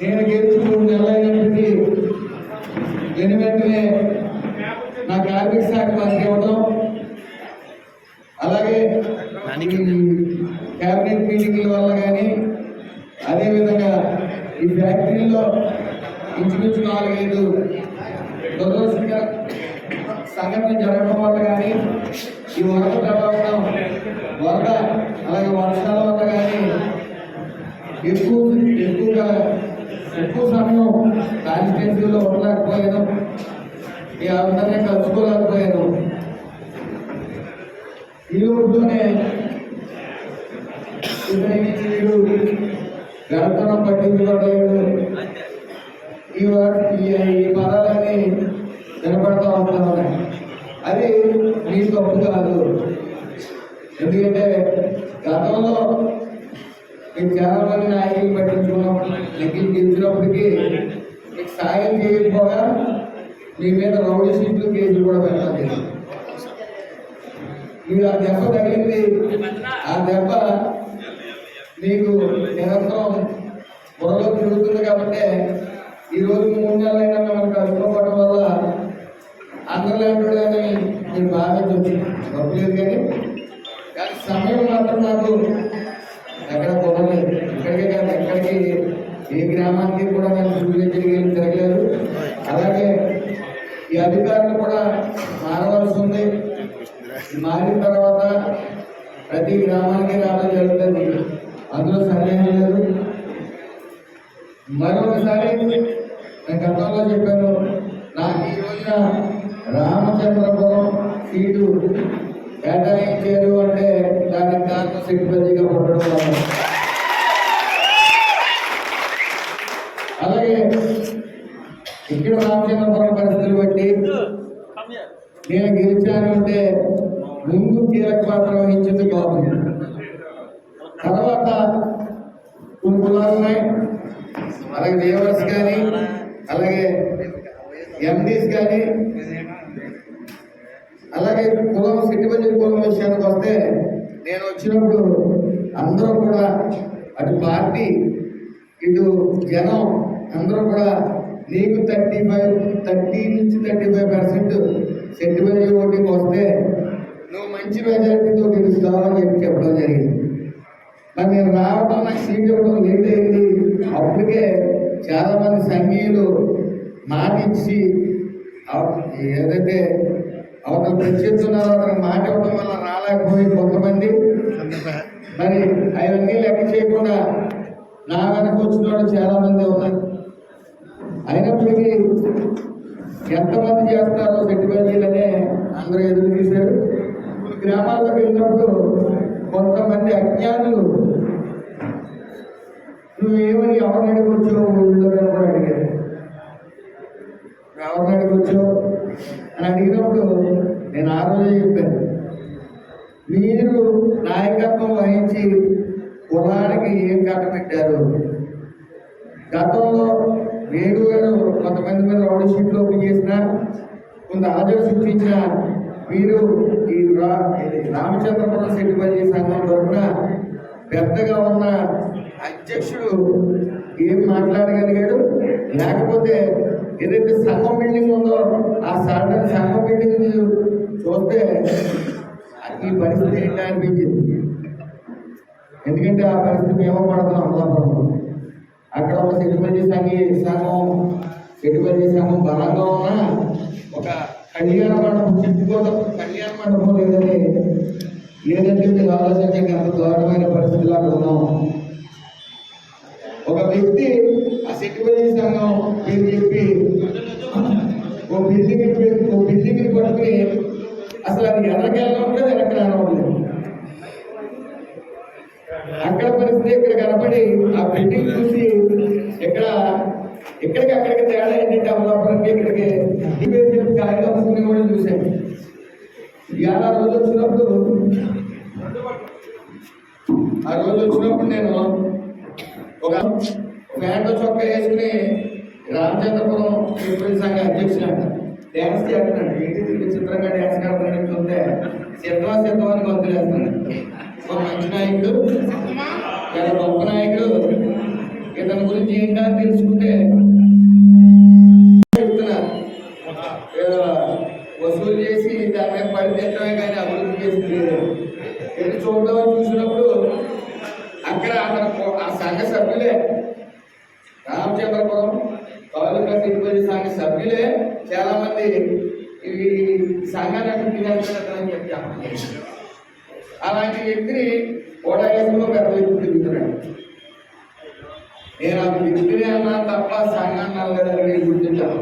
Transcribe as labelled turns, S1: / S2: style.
S1: నేను గెలుచుకున్న నెలైనప్పటికీ వెంటనే నా కార్మిక శాఖ మంత్రి ఇవ్వడం, అలాగే క్యాబినెట్ మీటింగ్ల వల్ల కానీ, అదేవిధంగా ఈ ఫ్యాక్టరీలో ఇంచుమించు 4-5 దురదృష్టకర సంఘటన జరగడం వల్ల కానీ, ఈ వరద ప్రభావం, వరద అలాగే వర్షాల వల్ల కానీ ఎక్కువ సమయం కాన్స్టిట్యూన్సీలో ఉండలేకపోయాను, ఈ అందరినీ కలుసుకోలేకపోయాను. ఈ రోజులోనే వీరు గడపడం పట్టించుకోవడం, ఈ పదాలన్నీ వినపడతా ఉంటాను. అది మీ తప్పు కాదు. ఎందుకంటే గతంలో మీకు చాలా మంది నాయకులు పట్టించుకున్నప్పుడు లెక్కలు గెలిచినప్పటికీ మీకు సాయం చేయకపోగా మీ మీద రౌడీ షీట్లు కేసులు కూడా పెట్టాలి. మీరు ఆ దెబ్బ తగిలింది, ఆ దెబ్బ మీకు నిరంతరం బుర్రలో తిరుగుతుంది. కాబట్టి ఈరోజు 3 నెలలైనా మిమ్మల్ని కలుసుకోవడం వల్ల అందరిలాంటి మీరు భావించవచ్చు, తప్పలేదు. కానీ సమయం మాత్రం నాకు ఎక్కడ కుదరలేదు. ఇక్కడికే కాదు, ఎక్కడికి ఏ గ్రామానికి కూడా నేను సూచించగలిగి జరగలేదు. అలాగే ఈ అధికారులు కూడా మారవలసి ఉంది. మారిన తర్వాత ప్రతి గ్రామానికి రావడం జరుగుతుంది, అందులో సందేహం లేదు. మరొకసారి నేను గతంలో చెప్పాను, నాకు ఈ రోజున రామచంద్రపురం సీటు కేటాయించారు అంటే దానికి కారణం సిగ్గుపదిగా ఉండడం వల్ల. అలాగే ఇక్కడ రామచంద్రపురం పరిస్థితులు బట్టి నేను గెలిచాను అంటే ముందు కీలక పాత్ర వహించింది బాగుంది. తర్వాత కొన్ని కులాలు ఉన్నాయి, అలాగే లేబర్స్ కానీ, అలాగే ఎండీస్ కానీ, అలాగే కులం సిట్టిబడ్జెట్ కులం విషయానికి వస్తే నేను వచ్చినప్పుడు అందరూ కూడా అటు పార్టీ ఇటు జనం అందరూ కూడా నీకు 30 నుంచి 35% సెంటిమెంట్ ఓటింగ్ వస్తే నువ్వు మంచి మెజారిటీతో గెలుస్తావు అని చెప్పడం జరిగింది. మరి నేను రావడం, నాకు సీట్ ఇవ్వడం లేట్ అయింది. అప్పటికే చాలామంది సంఘీయులు మాటిచ్చి ఏదైతే అవతల ప్రత్యేస్తున్నారో అతనికి మాట ఇవ్వడం వల్ల రాలేకపోయి కొంతమంది, మరి అవన్నీ లెక్క చేయకుండా నా వెనక వచ్చిన వాళ్ళు చాలామంది ఉన్నారు. అయినప్పటికీ ఎంతమంది చేస్తారో సెట్టిబడ్జీలనే అందరూ ఎదురు తీశారు. గ్రామాల్లోకి వెళ్ళినప్పుడు కొంతమంది అజ్ఞానులు నువ్వేమని ఎవరిని అడిగొచ్చావు ఊళ్ళో కూడా అడిగారు. ఎవరిని అడిగొచ్చావు అని అడిగినప్పుడు నేను ఆ రోజే చెప్పాను, మీరు నాయకత్వం వహించి కులానికి ఏం కట్టబెట్టారు? గతంలో వేరు వేరు కొంతమంది మీద రౌడీ షీట్లు ఓపెన్ చేసిన, కొంత ఆర్డర్ సృష్టించిన మీరు ఈ రామచంద్రపురం సెట్టిబడ్జీ సంఘం తరఫున పెద్దగా ఉన్న అధ్యక్షుడు ఏం మాట్లాడగలిగాడు? లేకపోతే ఏదైతే సంఘం బిల్డింగ్ ఉందో ఆ సంఘం బిల్డింగ్ చూస్తే ఈ పరిస్థితి ఏంటో అనిపించింది. ఎందుకంటే ఆ పరిస్థితి మేము పడుతున్నాం అమలాపురంలో. అక్కడ ఒక సెట్టిబడ్జీ సంఘం బలంగా ఉన్న ఒక కళ్యాణ మండపం చెప్పుకోవడం, కళ్యాణ మండపం లేదంటే మీరు ఆలోచించక అంత దారుణమైన పరిస్థితులు అక్కడ ఉన్నాం. ఒక వ్యక్తి ఆ సెట్టిబడ్జీ సంఘం పేరు చెప్పి ఓ బిల్డింగ్ని పట్టుకుని అసలు అది ఎనకెళ్ళడం ఉంటుంది, వెనక్కి రావట్లేదు. అక్కడ పరిస్థితి ఇక్కడ కనపడి ఆ బిల్డింగ్ చూసి ఎక్కడికి అక్కడికి తేడా ఏంటంటే అమలాపురంకి ఇక్కడికి ఇవాళ రోజు వచ్చినప్పుడు నేను ఒక ప్యాంటు చొక్కా వేసుకుని రామచంద్రపురం ట్రిపుల్ సంఘ అధ్యక్షుడు అంట డ్యాన్స్ చేస్తున్నాడు. ఏంటి విచిత్రంగా డ్యాన్స్ ఆడుతున్నాడు చూస్తే సిద్ధమని గొంతులేస్తున్నాడు. ఒక మంచి నాయకుడు, చాలా గొప్ప నాయకుడు. ఇతని గురించి ఏంటో తెలుసుకుంటే చెప్తున్నారు, వసూలు చేసి దాని మీద పడి తిట్టమే కానీ అభివృద్ధి చేసింది లేదు. ఎన్ని చూద్దామని చూసినప్పుడు అక్కడ ఆ సంఘ సభ్యులే, రామచంద్రపురం తాలూకా తిరుపతి సంఘ సభ్యులే చాలా మంది ఈ సంఘాన్ని తినేస్తారని చెప్పాము. అలాంటి వ్యక్తిని ఓడాగేసులో పెద్ద వ్యక్తి తిరుగుతున్నాడు. నేను ఆ వ్యక్తిని అన్నా తప్ప సంఘాన్ని అన్నదని గుర్తించాను.